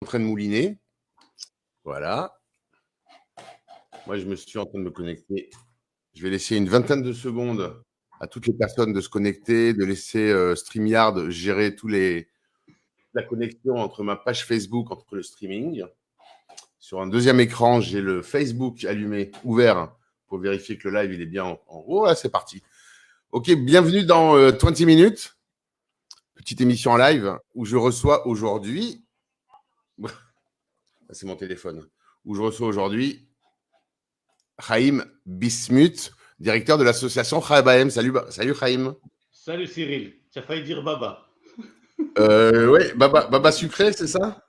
En train de mouliner. Voilà. Moi, je me suis en train de me connecter. Je vais laisser une vingtaine de secondes à toutes les personnes de se connecter, de laisser StreamYard gérer la connexion entre ma page Facebook, entre le streaming. Sur un deuxième écran, j'ai le Facebook allumé, ouvert, pour vérifier que le live il est bien en haut. Là, c'est parti. Ok, bienvenue dans 20 minutes, petite émission en live où je reçois aujourd'hui. C'est mon téléphone. Où je reçois aujourd'hui Chaim Bismuth, directeur de l'association Chai Bahem. Salut Chaim. Salut Cyril, tu as failli dire Baba. Oui, Baba sucré, c'est ça?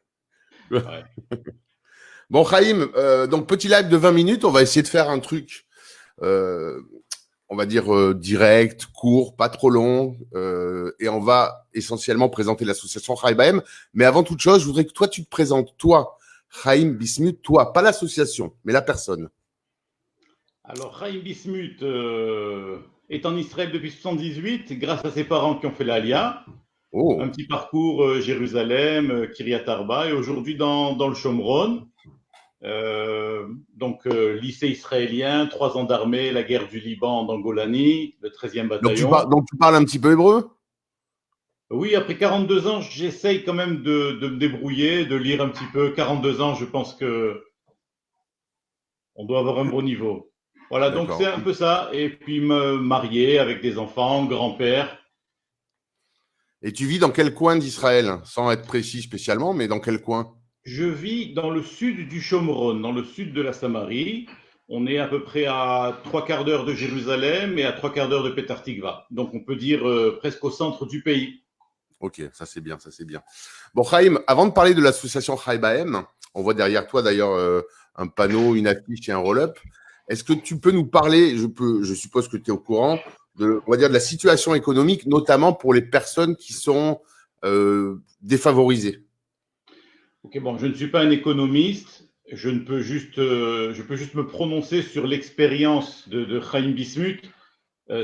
Ouais. Bon, Chaim, donc petit live de 20 minutes. On va essayer de faire un truc, on va dire direct, court, pas trop long. Et on va essentiellement présenter l'association Chai Bahem. Mais avant toute chose, je voudrais que toi, tu te présentes. Toi, Chaim Bismuth, toi, pas l'association, mais la personne. Alors, Chaim Bismuth est en Israël depuis 78 grâce à ses parents qui ont fait l'Alia. Un Oh, petit parcours Jérusalem, Kiryat Arba et aujourd'hui dans le Shomron. Lycée israélien, 3 ans d'armée, la guerre du Liban dans Golani, le 13e bataillon. donc tu parles un petit peu hébreu? Oui, après 42 ans, j'essaye quand même de me débrouiller, de lire un petit peu. 42 ans, je pense que on doit avoir un bon niveau. Voilà, donc c'est D'accord. un peu ça. Et puis me marier avec des enfants, grand-père. Et tu vis dans quel coin d'Israël? Sans être précis spécialement, mais dans quel coin? Je vis dans le sud du Shomron, dans le sud de la Samarie. On est à peu près à 3/4 d'heure de Jérusalem et à 3/4 d'heure de Petah Tikva. Donc on peut dire presque au centre du pays. Ok, ça c'est bien, ça c'est bien. Bon, Chaim, avant de parler de l'association Chai Bahem, on voit derrière toi d'ailleurs un panneau, une affiche et un roll-up. Est-ce que tu peux nous parler, je suppose que tu es au courant, on va dire de la situation économique, notamment pour les personnes qui sont défavorisées? Ok, bon, je ne suis pas un économiste. Je peux juste me prononcer sur l'expérience de Chaim Bismuth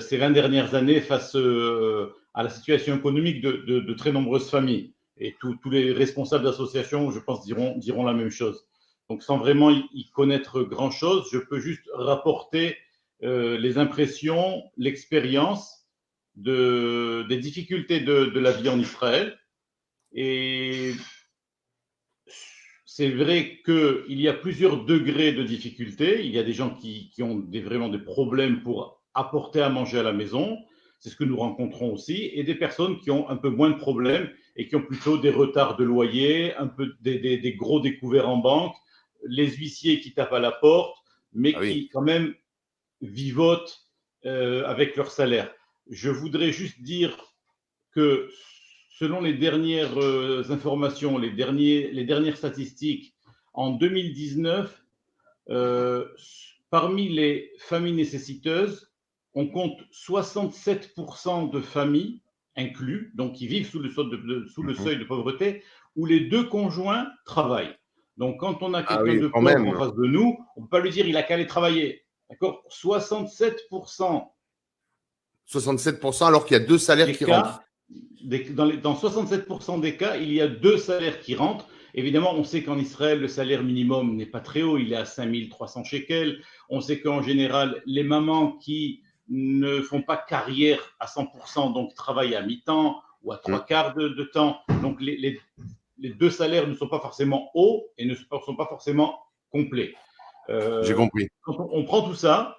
ces 20 dernières années face à la situation économique de très nombreuses familles. Et tous les responsables d'associations, je pense, diront la même chose. Donc, sans vraiment y connaître grand-chose, je peux juste rapporter les impressions, l'expérience des difficultés de la vie en Israël. Et c'est vrai qu'il y a plusieurs degrés de difficulté. Il y a des gens qui ont vraiment des problèmes pour apporter à manger à la maison. C'est ce que nous rencontrons aussi. Et des personnes qui ont un peu moins de problèmes et qui ont plutôt des retards de loyer, un peu des gros découverts en banque, les huissiers qui tapent à la porte, Ah mais oui. qui quand même vivotent avec leur salaire. Je voudrais juste dire que selon les dernières informations, les dernières statistiques, en 2019, parmi les familles nécessiteuses, on compte 67% de familles inclus, donc qui vivent sous le Mhm. seuil de pauvreté, où les deux conjoints travaillent. Donc quand on a Ah quelqu'un oui, de quand pauvre en même. face de nous, on ne peut pas lui dire il a qu'à aller travailler. D'accord. 67% 67% alors qu'il y a deux salaires des qui rentrent. cas, dans 67% des cas, il y a deux salaires qui rentrent. Évidemment, on sait qu'en Israël, le salaire minimum n'est pas très haut, il est à 5300 shekels. On sait qu'en général, les mamans qui ne font pas carrière à 100%, donc travaillent à mi-temps ou à Mhm. 3/4 de temps. Donc les deux salaires ne sont pas forcément hauts et ne sont pas forcément complets. J'ai compris. Quand on prend tout ça,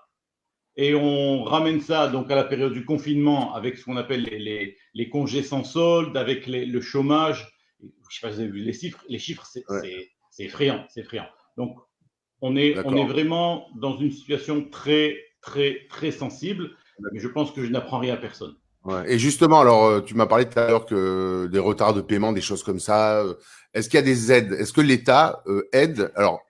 et on ramène ça donc à la période du confinement avec ce qu'on appelle les congés sans solde, avec le chômage. Je ne sais pas si vous avez vu les chiffres Ouais, c'est effrayant, c'est effrayant. Donc on est d'accord. vraiment dans une situation très, très, très sensible, mais je pense que je n'apprends rien à personne. Ouais. Et justement, alors, tu m'as parlé tout à l'heure que des retards de paiement, des choses comme ça. Est-ce qu'il y a des aides? Est-ce que l'État aide? Alors,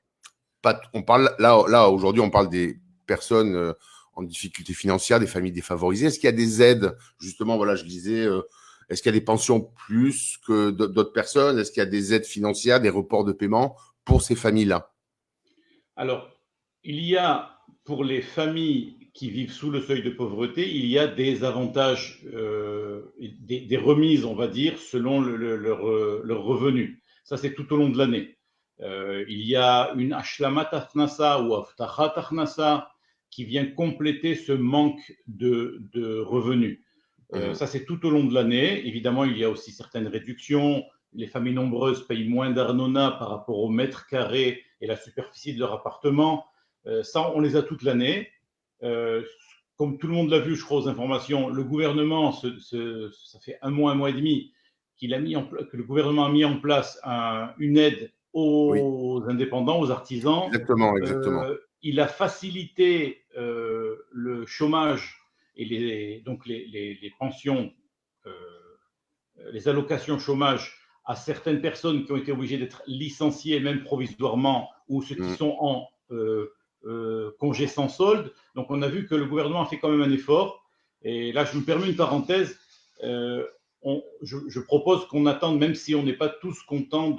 pas, on parle là aujourd'hui, on parle des personnes en difficulté financière, des familles défavorisées. Est-ce qu'il y a des aides? Justement, voilà, je disais, est-ce qu'il y a des pensions plus que d'autres personnes? Est-ce qu'il y a des aides financières, des reports de paiement pour ces familles-là? Alors, il y a pour les familles qui vivent sous le seuil de pauvreté, il y a des avantages, des remises, on va dire, selon leur revenu. Ça, c'est tout au long de l'année. Il y a une Ashlamat Akhnasa ou Aftachat Akhnasa qui vient compléter ce manque de revenus. Ça, c'est tout au long de l'année. Évidemment, il y a aussi certaines réductions. Les familles nombreuses payent moins d'arnona par rapport au mètre carré et la superficie de leur appartement. Ça, on les a toute l'année. Comme tout le monde l'a vu, je crois, aux informations, le gouvernement, ça fait un mois et demi, que le gouvernement a mis en place une aide Oui, aux indépendants, aux artisans. exactement. Il a facilité le chômage et donc les pensions, les allocations chômage à certaines personnes qui ont été obligées d'être licenciées, même provisoirement, ou ceux qui Mm. sont en congé sans solde. Donc, on a vu que le gouvernement a fait quand même un effort. Et là, je me permets une parenthèse. Je propose qu'on attende, même si on n'est pas tous contents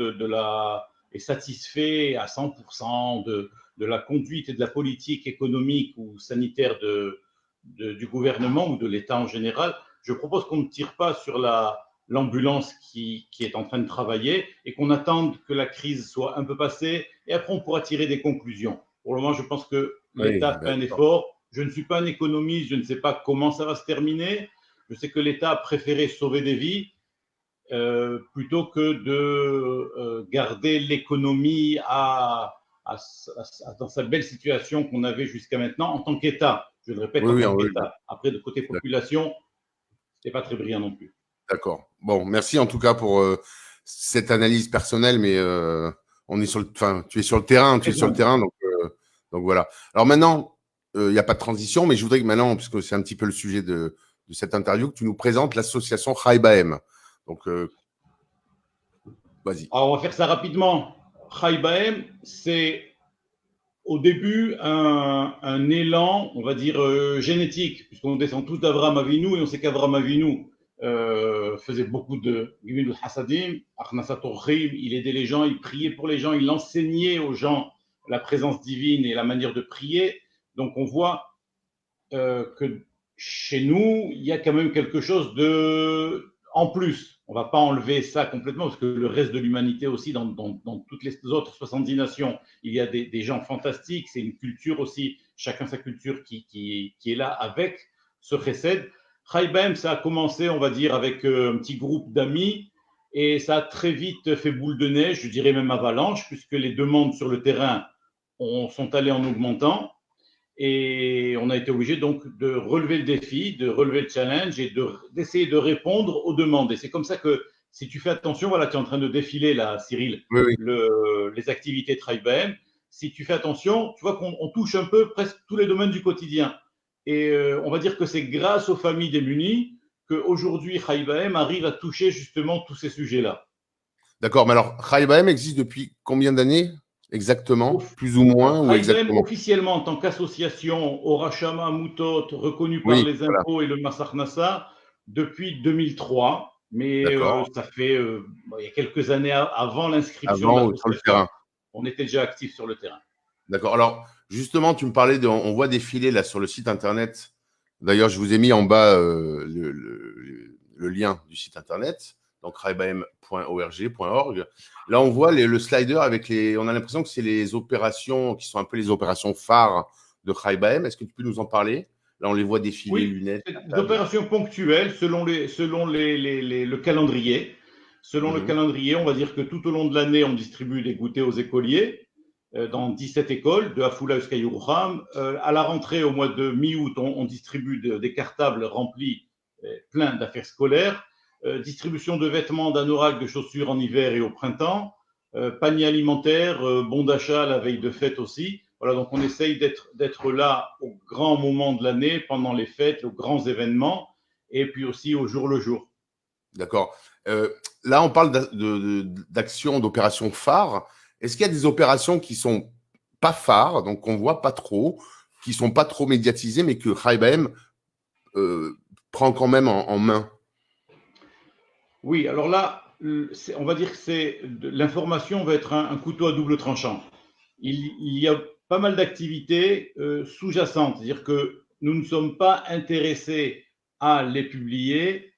et satisfaits à 100% de la conduite et de la politique économique ou sanitaire du gouvernement ou de l'État en général, je propose qu'on ne tire pas sur l'ambulance qui est en train de travailler et qu'on attende que la crise soit un peu passée et après on pourra tirer des conclusions. Pour le moment, je pense que Oui, l'État fait un effort. Je ne suis pas un économiste, je ne sais pas comment ça va se terminer. Je sais que l'État a préféré sauver des vies plutôt que de garder l'économie dans sa belle situation qu'on avait jusqu'à maintenant en tant qu'État. Je le répète, oui, en oui, tant oui, qu'État. Après, de côté population, c'était pas très brillant non plus. d'accord. Bon, merci en tout cas pour cette analyse personnelle, mais on est enfin, tu es sur le terrain, tu es Très sur le humble. terrain, donc voilà. Alors maintenant, il n'y a pas de transition, mais je voudrais que maintenant, puisque c'est un petit peu le sujet de cette interview, que tu nous présentes l'association Chaibaem. Donc, vas-y. Alors, on va faire ça rapidement. Chaibaem, c'est au début un élan, on va dire, génétique, puisqu'on descend tous d'Avram Avinu et on sait qu'Avram Avinu faisait beaucoup de Gimil Hasadim, Achnasat Orchim, il aidait les gens, il priait pour les gens, il enseignait aux gens la présence divine et la manière de prier. Donc on voit que chez nous, il y a quand même quelque chose de en plus. On ne va pas enlever ça complètement parce que le reste de l'humanité aussi, dans toutes les autres 70 nations, il y a des gens fantastiques. C'est une culture aussi, chacun sa culture qui est là avec ce chesed. Chaibaem, ça a commencé, on va dire, avec un petit groupe d'amis et ça a très vite fait boule de neige, je dirais même avalanche, puisque les demandes sur le terrain sont allées en augmentant. Et on a été obligé donc de relever le défi, de relever le challenge et d'essayer de répondre aux demandes. Et c'est comme ça que, si tu fais attention, voilà, tu es en train de défiler là, Cyril, Oui, oui. les activités de TribeM. Si tu fais attention, tu vois qu'on touche un peu presque tous les domaines du quotidien. Et on va dire que c'est grâce aux familles démunies qu'aujourd'hui, TribeM arrive à toucher justement tous ces sujets-là. D'accord. Mais alors, Chaibaem existe depuis combien d'années exactement? Plus ou moins ou Chaibaem, exactement? officiellement en tant qu'association Orachama Moutot, reconnue par Oui, les voilà. impôts et le Massar Nassa, depuis 2003. Mais D'accord. ça fait il y a quelques années avant l'inscription de Avant, sur le l'association, terrain. on était déjà actifs sur le terrain. D'accord. Alors, justement, tu me parlais on voit défiler là sur le site internet. D'ailleurs, je vous ai mis en bas le lien du site internet, donc raibaem.org.org. Là, on voit le slider avec on a l'impression que c'est les opérations qui sont un peu les opérations phares de Raibaem. Est-ce que tu peux nous en parler? Là, on les voit défiler, Oui, lunettes, c'est des cartables. opérations ponctuelles le calendrier. Selon le Mhm. calendrier, on va dire que tout au long de l'année, on distribue des goûters aux écoliers dans 17 écoles, de Afula jusqu'à Yoruham. À la rentrée, au mois de mi-août, on distribue des cartables remplis, pleins d'affaires scolaires. Distribution de vêtements, d'anoraks, de chaussures en hiver et au printemps. Panier alimentaire, bon d'achat la veille de fête aussi. Voilà, donc on essaye d'être là au grand moment de l'année, pendant les fêtes, aux grands événements, et puis aussi au jour le jour. D'accord. Là, on parle d'actions, d'opérations phares. Est-ce qu'il y a des opérations qui sont pas phares, donc qu'on voit pas trop, qui sont pas trop médiatisées, mais que Raibaem prend quand même en main? Oui, alors là, on va dire que l'information va être un couteau à double tranchant. Il y a pas mal d'activités sous-jacentes, c'est-à-dire que nous ne sommes pas intéressés à les publier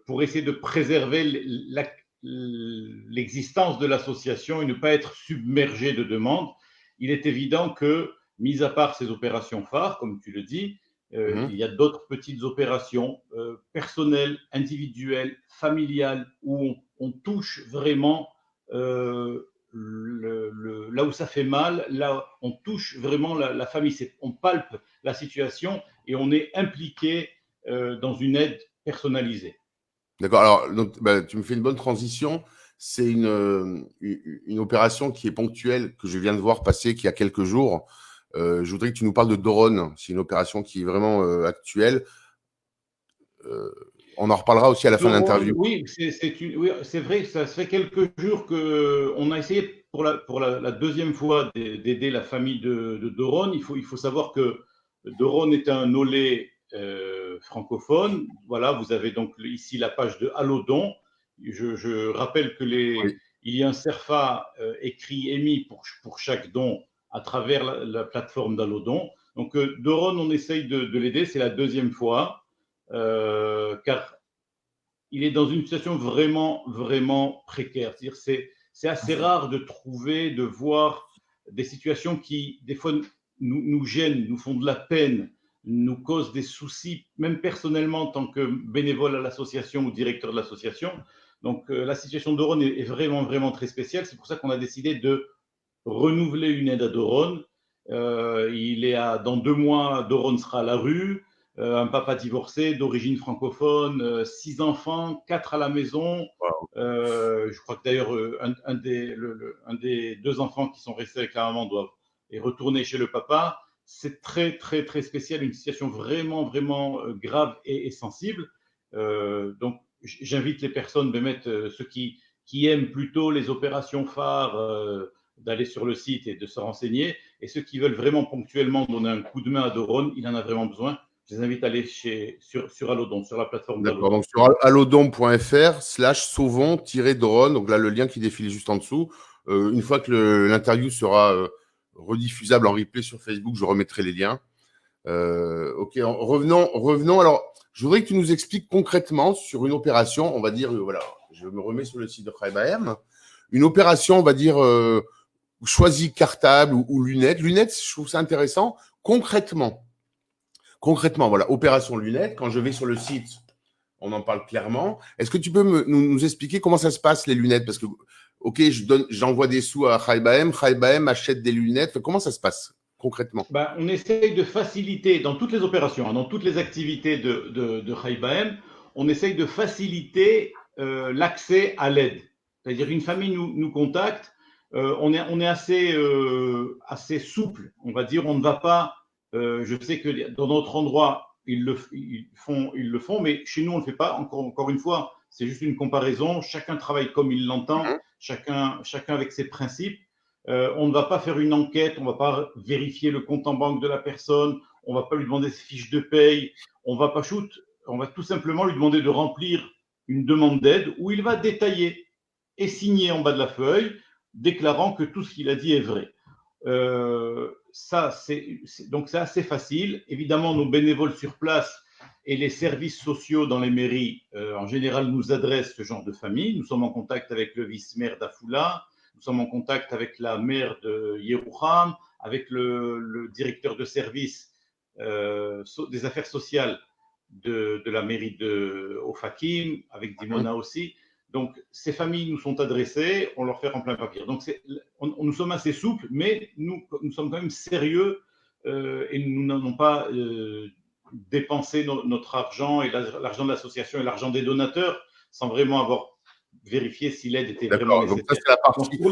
pour essayer de préserver l'existence de l'association et ne pas être submergé de demandes. Il est évident que, mis à part ces opérations phares, comme tu le dis, il y a d'autres petites opérations personnelles, individuelles, familiales, où on touche vraiment là où ça fait mal, là on touche vraiment la famille, on palpe la situation et on est impliqué dans une aide personnalisée. D'accord. Alors, donc, tu me fais une bonne transition. C'est une opération qui est ponctuelle, que je viens de voir passer, qui a quelques jours. Je voudrais que tu nous parles de Doron. C'est une opération qui est vraiment actuelle. On en reparlera aussi à la fin de l'interview. Oui, c'est vrai que ça fait quelques jours qu'on a essayé pour la deuxième fois d'aider la famille de Doron. Il faut savoir que Doron est un olé francophone. Voilà, vous avez donc ici la page de Allodon. Je rappelle que Oui. il y a un CERFA émis pour chaque don à travers la plateforme d'Allodon. Donc Doron, on essaye de l'aider, c'est la deuxième fois, car il est dans une situation vraiment, vraiment précaire. C'est assez rare de trouver, de voir des situations qui, des fois, nous gênent, nous font de la peine, nous causent des soucis, même personnellement, en tant que bénévole à l'association ou directeur de l'association. Donc, la situation d'Oron est vraiment, vraiment très spéciale. C'est pour ça qu'on a décidé de renouveler une aide à Doron. Dans 2 mois, Doron sera à la rue. Un papa divorcé d'origine francophone, 6 enfants, 4 à la maison. Wow. Je crois que d'ailleurs, un des 2 enfants qui sont restés avec la maman est retourné chez le papa. C'est très, très, très spécial, une situation vraiment, vraiment grave et sensible. Donc, j'invite les personnes, ceux qui aiment plutôt les opérations phares, d'aller sur le site et de se renseigner. Et ceux qui veulent vraiment ponctuellement donner un coup de main à Doron, il en a vraiment besoin. Je les invite à aller sur Allodon, sur la plateforme D'accord. d'Allodon. Donc, sur allodon.fr/sauvons-doron. Donc là, le lien qui défile juste en dessous. Une fois que l'interview sera rediffusable en replay sur Facebook, je remettrai les liens. Ok, revenons. Alors, je voudrais que tu nous expliques concrètement sur une opération, on va dire, voilà, je me remets sur le site de Chaibaem, une opération, on va dire, choisie cartable ou lunettes. Lunettes, je trouve ça intéressant. Concrètement, voilà, opération lunettes, quand je vais sur le site, on en parle clairement. Est-ce que tu peux nous expliquer comment ça se passe, les lunettes? Parce que, ok, j'envoie des sous à Chaibaem achète des lunettes. Comment ça se passe concrètement? On essaye de faciliter, dans toutes les opérations, dans toutes les activités de Chaibaem, on essaye de faciliter l'accès à l'aide. C'est-à-dire qu'une famille nous contacte, on est assez souple, on va dire, on ne va pas, je sais que dans d'autres endroits, ils le font, mais chez nous, on ne le fait pas. Encore une fois, c'est juste une comparaison. Chacun travaille comme il l'entend, chacun avec ses principes. On ne va pas faire une enquête, on ne va pas vérifier le compte en banque de la personne, on ne va pas lui demander ses fiches de paye, on va tout simplement lui demander de remplir une demande d'aide où il va détailler et signer en bas de la feuille, déclarant que tout ce qu'il a dit est vrai. Donc c'est assez facile. Évidemment, nos bénévoles sur place et les services sociaux dans les mairies, en général, nous adressent ce genre de famille. Nous sommes en contact avec le vice-maire d'Afula, nous sommes en contact avec la maire de Yerouham, avec le directeur de service des affaires sociales de la mairie de Ofakim, avec Dimona aussi. Donc, ces familles nous sont adressées, on leur fait remplir un papier. Donc, nous sommes assez souples, mais nous sommes quand même sérieux et nous n'avons pas dépensé notre argent et l'argent de l'association et l'argent des donateurs sans vraiment avoir vérifié si l'aide était vraiment nécessaire. Donc, ça, c'est la partie, ça,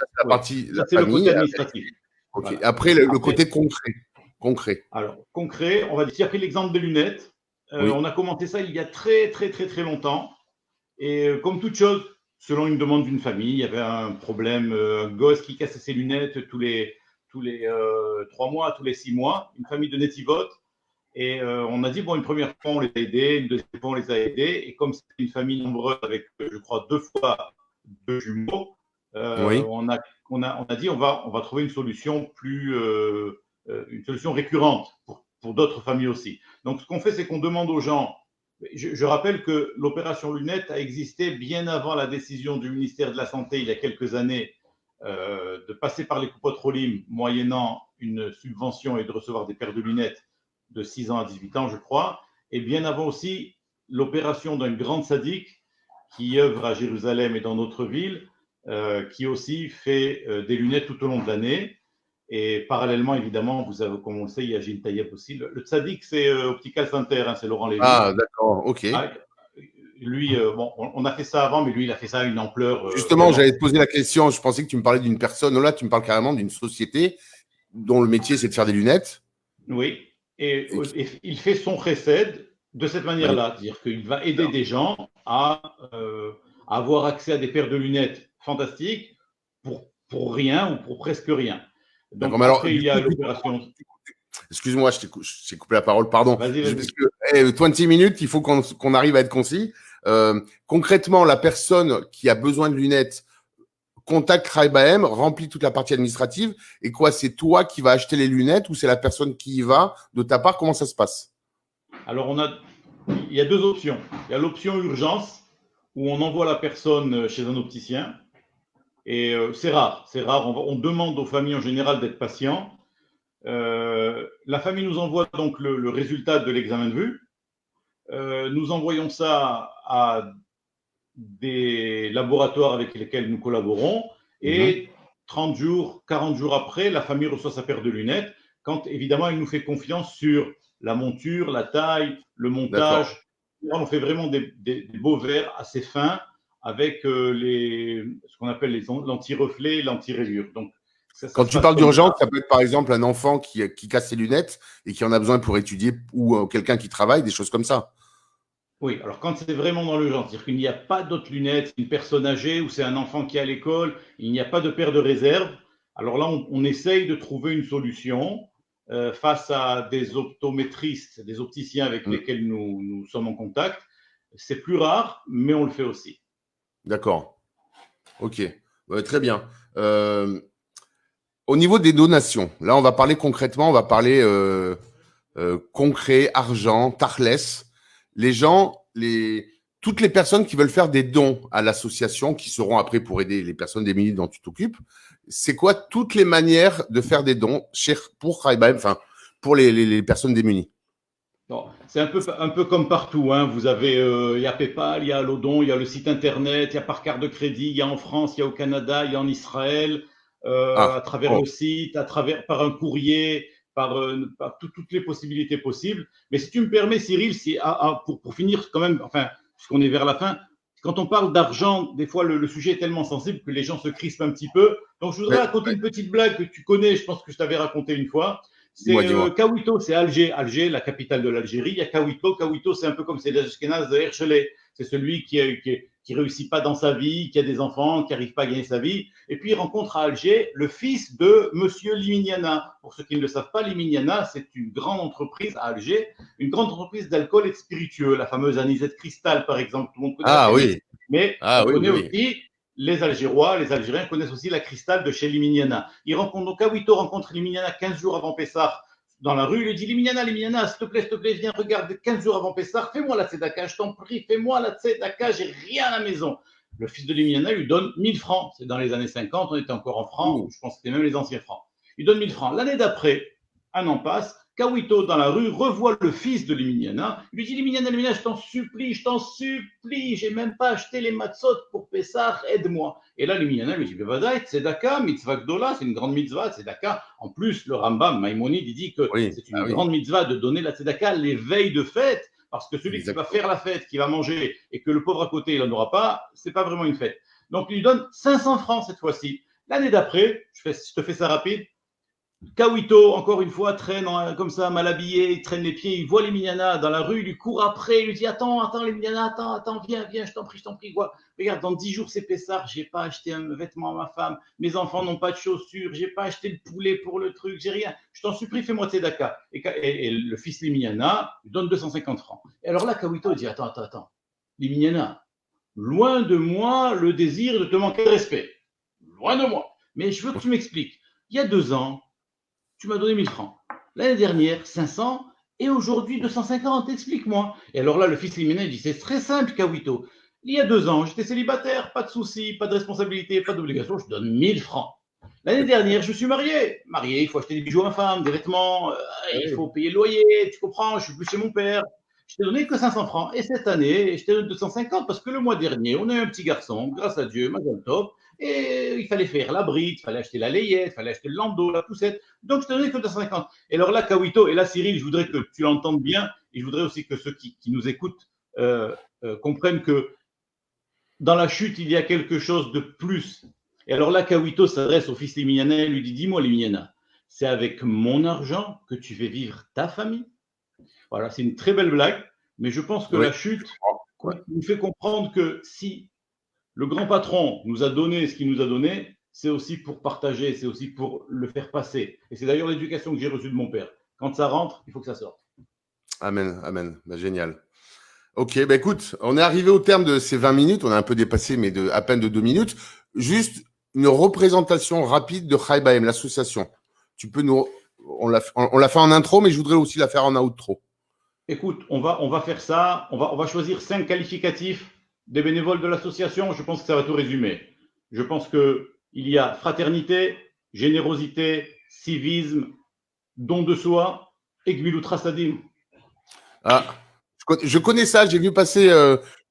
c'est la partie ça, c'est le côté administratif. Okay. Voilà. Après, le côté concret. Alors, concret, on va dire, j'ai pris l'exemple des lunettes. On a commencé ça il y a très, très, très, très longtemps. Et comme toute chose, selon une demande d'une famille, il y avait un problème, un gosse qui cassait ses lunettes tous les 3 mois, tous les 6 mois, une famille de Netivot. Et on a dit, bon, une première fois, on les a aidés, une deuxième fois, on les a aidés. Et comme c'est une famille nombreuse avec, je crois, 2 fois 2 jumeaux, on a dit, on va trouver une solution une solution récurrente pour d'autres familles aussi. Donc, ce qu'on fait, c'est qu'on demande aux gens Je rappelle que l'opération lunette a existé bien avant la décision du ministère de la Santé, il y a quelques années, de passer par les coupotrolim moyennant une subvention et de recevoir des paires de lunettes de 6 ans à 18 ans, je crois, et bien avant aussi l'opération d'un grand sadique qui œuvre à Jérusalem et dans d'autres villes, qui aussi fait des lunettes tout au long de l'année. Et parallèlement, évidemment, vous avez, comme on le sait, il y a Gilles Taïeb aussi. Le tzaddik, c'est Optical Center, hein, c'est Laurent Lévy. Ah, d'accord, ok. Ah, lui, bon, on a fait ça avant, mais lui, il a fait ça à une ampleur Justement, vraiment. j'allais te poser la question. Je pensais que tu me parlais d'une personne. Là, tu me parles carrément d'une société dont le métier, c'est de faire des lunettes. Oui, et, Et qui... et il fait son recède de cette Oui, manière-là, c'est-à-dire qu'il va aider des gens à avoir accès à des paires de lunettes fantastiques pour rien ou pour presque rien. d'accord. Donc Mais alors, après, du il y a coup, l'opération. excuse-moi, je t'ai coupé la parole, pardon. Vas-y, Parce vas-y. que 20 minutes, il faut qu'on arrive à être concis. Concrètement, la personne qui a besoin de lunettes contacte Raibaem, remplit toute la partie administrative. Et quoi, c'est toi qui vas acheter les lunettes ou c'est la personne qui y va de ta part? Comment ça se passe? Alors il y a deux options. Il y a l'option urgence où on envoie la personne chez un opticien. Et c'est rare, c'est rare. On demande aux familles en général d'être patients. La famille nous envoie donc le résultat de l'examen de vue. Nous envoyons ça à des laboratoires avec lesquels nous collaborons Mhm. et 30 jours, 40 jours après, la famille reçoit sa paire de lunettes quand évidemment elle nous fait confiance sur la monture, la taille, le D'accord. montage. On fait vraiment des beaux verres assez fins avec ce qu'on appelle les l'anti-reflet, l'anti-rayure. Donc ça Quand se tu passe parles comme d'urgence, ça. ça peut être par exemple un enfant qui casse ses lunettes et qui en a besoin pour étudier ou quelqu'un qui travaille, des choses comme ça. Oui, alors quand c'est vraiment dans l'urgence, c'est-à-dire qu'il n'y a pas d'autres lunettes, une personne âgée ou c'est un enfant qui est à l'école, il n'y a pas de paire de réserve, alors là, on essaye de trouver une solution face à des optométristes, des opticiens avec Mm. lesquels nous sommes en contact. C'est plus rare, mais on le fait aussi. D'accord. Ok. Très bien. Au niveau des donations, là, on va parler concrètement, on va parler concret, argent, tarlès. Les gens, toutes les personnes qui veulent faire des dons à l'association, qui seront après pour aider les personnes démunies dont tu t'occupes, c'est quoi toutes les manières de faire des dons pour Raibaem, enfin, pour les personnes démunies? Bon, c'est un peu comme partout, hein. Vous avez, il y a PayPal, il y a Lodon, il y a le site internet, il y a par carte de crédit, il y a en France, il y a au Canada, il y a en Israël, Ah, à travers oh, le site, à travers par un courrier, par toutes les possibilités possibles. Mais si tu me permets, Cyril, pour finir quand même, enfin, puisqu'on est vers la fin, quand on parle d'argent, des fois le sujet est tellement sensible que les gens se crispent un petit peu. Donc je voudrais ouais, raconter une petite blague que tu connais, je pense que je t'avais raconté une fois. dis-moi, C'est dis-moi. Kawito, c'est Alger. Alger, la capitale de l'Algérie. Il y a Kawito. Kawito, c'est un peu comme c'est l'Ashkenaz de Herschele. C'est celui qui réussit pas dans sa vie, qui a des enfants, qui n'arrive pas à gagner sa vie. Et puis il rencontre à Alger le fils de Monsieur Limignana. Pour ceux qui ne le savent pas, Limignana, c'est une grande entreprise à Alger, une grande entreprise d'alcool et de spiritueux. La fameuse Anisette Cristal, par exemple. Tout le monde connaît la Ah Canis, oui, mais ah on oui, oui, connaît oui. aussi les Algérois, les Algériens connaissent aussi la cristal de chez Limignana. Il rencontre donc Kawito rencontre Limignana 15 jours avant Pessah dans la rue. Il lui dit Limignana, s'il te plaît, viens, regarde, 15 jours avant Pessah, fais-moi la tzedaka, je t'en prie, fais-moi la tzedaka, j'ai rien à la maison. Le fils de Limignana lui donne 1000 francs. C'est dans les années 50, on était encore en francs, Ouh, je pense que c'était même les anciens francs. Il donne 1000 francs. L'année d'après, un an passe, Kawito dans la rue revoit le fils de Limignana. Il lui dit Limignana, je t'en supplie, j'ai même pas acheté les matzot pour Pessah, aide-moi. Et là, Limignana lui dit Bevadaï, tzedaka, mitzvah gdola, c'est une grande mitzvah, tzedaka. En plus, le Rambam, Maïmonide, il dit que oui, c'est ah une oui, grande mitzvah de donner la tzedaka les veilles de fête, parce que celui qui va exactement. faire la fête, qui va manger, et que le pauvre à côté, il n'en aura pas, c'est pas vraiment une fête. Donc, il lui donne 500 francs cette fois-ci. L'année d'après, je te fais ça rapide, Kawito, encore une fois, traîne comme ça, mal habillé, il traîne les pieds, il voit les Mignana dans la rue, il lui court après, il lui dit attends, les Mignana, attends, viens, je t'en prie, quoi. Regarde, dans 10 jours, c'est Pessard, j'ai pas acheté un vêtement à ma femme, mes enfants n'ont pas de chaussures, j'ai pas acheté le poulet pour le truc, j'ai rien. Je t'en supplie, fais-moi tzedaka. Et le fils Limignana lui donne 250 francs. Et alors là, Kawito dit attends, Limignana, loin de moi le désir de te manquer de respect. Loin de moi. Mais je veux que tu m'expliques. Il y a 2 ans, tu m'as donné 1000 francs. L'année dernière, 500. et aujourd'hui 250, explique-moi. Et alors là, le fils Limina, il dit, c'est très simple, Kawito. Il y a 2 ans, j'étais célibataire, pas de soucis, pas de responsabilité, pas d'obligation, je donne 1000 francs. L'année dernière, je suis marié. Marié, il faut acheter des bijoux à ma femme, des vêtements, il faut payer le loyer, tu comprends, je suis plus chez mon père. Je t'ai donné que 500 francs. Et cette année, je t'ai donné 250 parce que le mois dernier, on a eu un petit garçon, grâce à Dieu, Mazel Tov, et il fallait faire la bride, il fallait acheter la layette, il fallait acheter le landau, la poussette. Donc, je t'ai donné que 250. Et alors là, Kawito, et là, Cyril, je voudrais que tu l'entendes bien, et je voudrais aussi que ceux qui nous écoutent comprennent que dans la chute, il y a quelque chose de plus. Et alors là, Kawito s'adresse au fils Limiana et lui dit, dis-moi Limiana, c'est avec mon argent que tu fais vivre ta famille? Voilà, c'est une très belle blague, mais je pense que la chute nous fait comprendre que si le grand patron nous a donné ce qu'il nous a donné, c'est aussi pour partager, c'est aussi pour le faire passer. Et c'est d'ailleurs l'éducation que j'ai reçue de mon père. Quand ça rentre, il faut que ça sorte. Amen, amen. Bah, génial. Ok, bah écoute, on est arrivé au terme de ces 20 minutes. On a un peu dépassé, mais à peine de 2 minutes. Juste une représentation rapide de Chai Bahem, l'association. Tu peux nous... On l'a fait en intro, mais je voudrais aussi la faire en outro. Écoute, on va faire ça. On va choisir 5 qualificatifs des bénévoles de l'association. Je pense que ça va tout résumer. Je pense qu'il y a fraternité, générosité, civisme, don de soi et Gmilut Rasadim. Ah, je connais ça. J'ai vu passer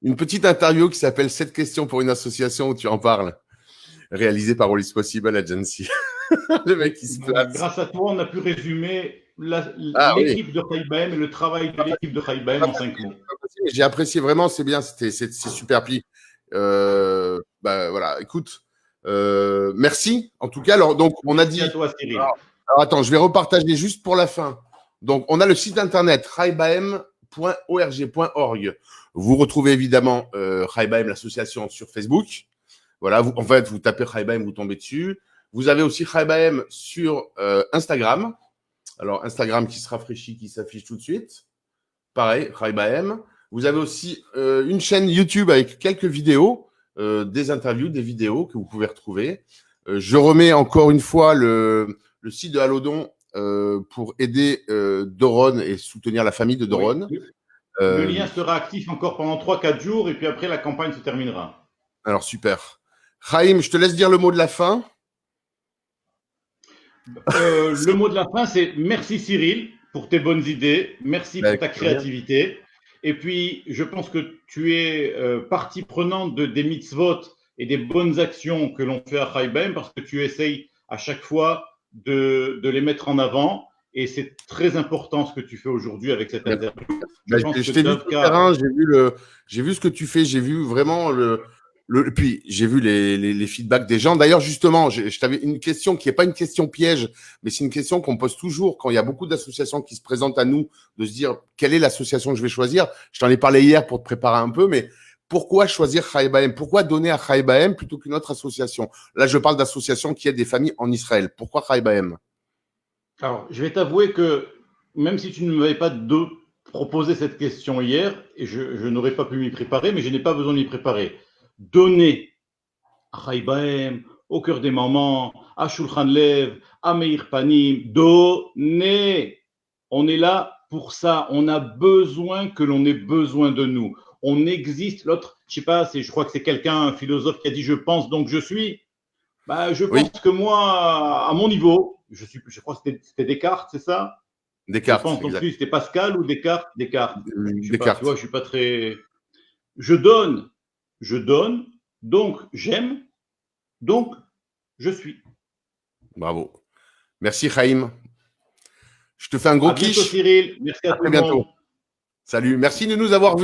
une petite interview qui s'appelle 7 questions pour une association où tu en parles, réalisée par All Is Possible Agency. Le mec qui se place. Grâce à toi, on a pu résumer l'équipe de Chai Bahem et le travail de l'équipe de Chai Bahem en 5 mots. J'ai apprécié vraiment, c'est bien, c'est super. Puis, bah, voilà, écoute, merci. En tout cas, alors, donc, on a dit. Merci à toi, Cyril. Alors, attends, je vais repartager juste pour la fin. Donc, on a le site internet chaibahem.org.org. Vous retrouvez évidemment Chai Bahem, l'association, sur Facebook. Voilà, en fait, vous tapez Chai Bahem, vous tombez dessus. Vous avez aussi Chai Bahem sur Instagram. Alors, Instagram qui se rafraîchit, qui s'affiche tout de suite. Pareil, Chai Bahem. Vous avez aussi une chaîne YouTube avec quelques vidéos, des interviews, des vidéos que vous pouvez retrouver. Je remets encore une fois le site de Halodon pour aider Doron et soutenir la famille de Doron. Oui. Le lien sera actif encore pendant 3-4 jours et puis après la campagne se terminera. Alors super. Chaim, je te laisse dire le mot de la fin. Le mot de la fin, c'est merci Cyril pour tes bonnes idées, merci pour ta créativité. Et puis, je pense que tu es partie prenante des mitzvot et des bonnes actions que l'on fait à Chai Bahem parce que tu essayes à chaque fois de les mettre en avant. Et c'est très important ce que tu fais aujourd'hui avec cette interview. Je t'ai vu sur le terrain, j'ai vu ce que tu fais, j'ai vu vraiment puis j'ai vu les feedbacks des gens. D'ailleurs, justement, je t'avais une question qui n'est pas une question piège, mais c'est une question qu'on pose toujours quand il y a beaucoup d'associations qui se présentent à nous, de se dire quelle est l'association que je vais choisir. Je t'en ai parlé hier pour te préparer un peu, mais pourquoi choisir Chai Bahem? Pourquoi donner à Chai Bahem plutôt qu'une autre association? Là, je parle d'associations qui aident des familles en Israël. Pourquoi Chai Bahem? Alors, je vais t'avouer que même si tu ne m'avais pas proposé cette question hier, et je n'aurais pas pu m'y préparer, mais je n'ai pas besoin de m'y préparer. Donner à Chai Bahem, au cœur des mamans, à Shulchan Lev, à Meir Panim, donner. On est là pour ça. On a besoin que l'on ait besoin de nous. On existe. L'autre, je sais pas, je crois que c'est quelqu'un, un philosophe qui a dit je pense donc je suis. Bah, je pense que moi, à mon niveau, je crois que c'était Descartes, c'est ça? Descartes. Je pense non plus, c'était Pascal ou Descartes? Descartes. Descartes. Tu vois, je suis pas très. Je donne, donc j'aime, donc je suis. Bravo. Merci Chaim. Je te fais un gros kiff. Bientôt Cyril, merci à tout le monde. Salut, merci de nous avoir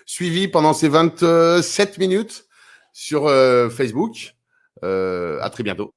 suivis pendant ces 27 minutes sur Facebook. À très bientôt.